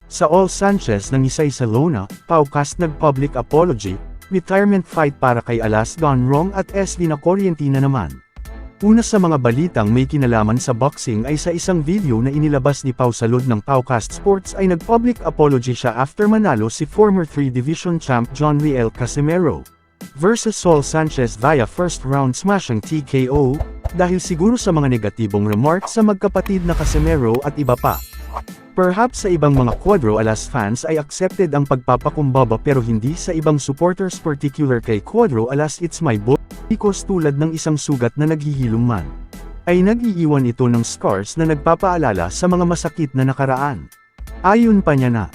Saul Sanchez nangisay sa Lona, Paucast nag-public apology, retirement fight para kay Alas gone wrong at SB na kuryente na naman. Una sa mga balitang may kinalaman sa boxing ay sa isang video na inilabas ni Pau Salud ng Paucast Sports ay nag-public apology siya after manalo si former 3 Division champ John Riel Casimero versus Saul Sanchez via first round smashing TKO, dahil siguro sa mga negatibong remarks sa magkapatid na Casimero at iba pa. Perhaps sa ibang mga Cuadro Alas fans ay accepted ang pagpapakumbaba pero hindi sa ibang supporters, particular kay Cuadro Alas. It's my boy because tulad ng isang sugat na naghihilom man, ay nag-iiwan ito ng scars na nagpapaalala sa mga masakit na nakaraan. Ayon pa niya na,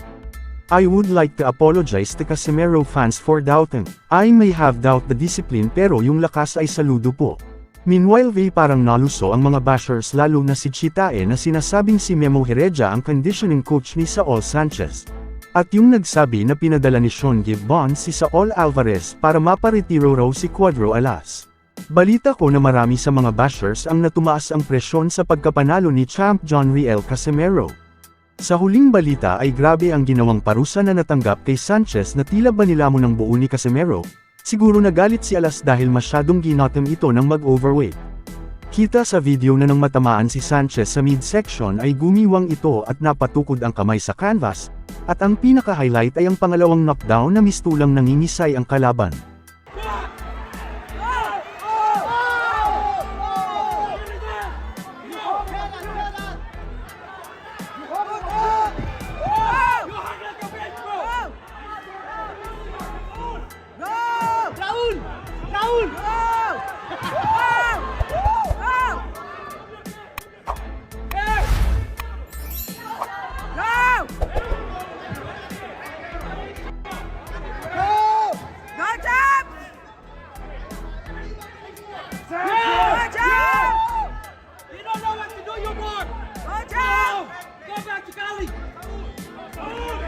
I would like to apologize to Casimero fans for doubting. I may have doubt the discipline pero yung lakas ay saludo po. Meanwhile parang naluso ang mga bashers lalo na si Chitae na sinasabing si Memo Heredia ang conditioning coach ni Saul Sanchez. At yung nagsabi na pinadala ni Sean Gibbon si Saul Alvarez para maparetiro raw si Cuadro Alas. Balita ko na marami sa mga bashers ang natumaas ang presyon sa pagkapanalo ni Champ John Riel Casimero. Sa huling balita ay grabe ang ginawang parusa na natanggap kay Sanchez na tila ba nilamon ng buo ni Casimero. Siguro nagalit si Alas dahil masyadong ginotem ito ng mag-overweight. Kita sa video na nang matamaan si Sanchez sa midsection ay gumiwang ito at napatukod ang kamay sa canvas, at ang pinaka-highlight ay ang pangalawang knockdown na mistulang nangingisay ang kalaban.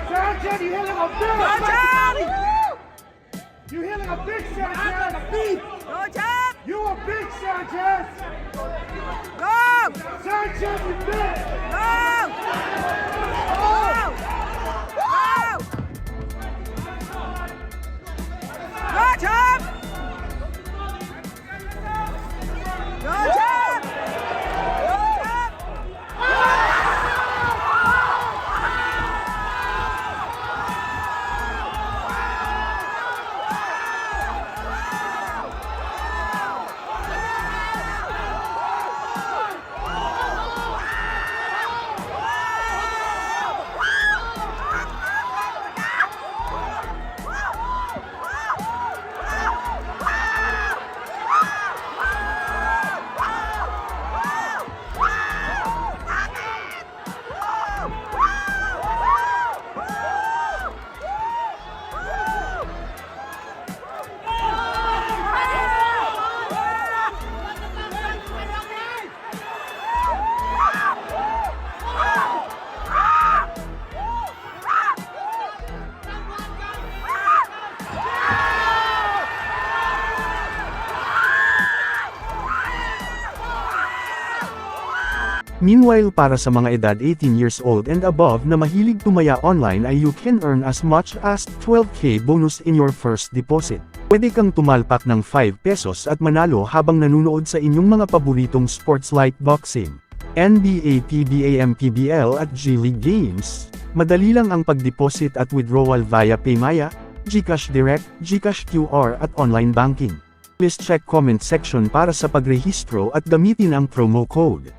Sanchez, you hitting a big You hitting a big Sanchez. You a big Sanchez. Sanchez, you big. Meanwhile para sa mga edad 18 years old and above na mahilig tumaya online ay you can earn as much as 12k bonus in your first deposit. Pwede kang tumalpak ng 5 pesos at manalo habang nanonood sa inyong mga paboritong sports like boxing, NBA, PBA, PBL at G-League games. Madali lang ang pag-deposit at withdrawal via Paymaya, GCash Direct, GCash QR at online banking. Please check comment section para sa pagrehistro at gamitin ang promo code.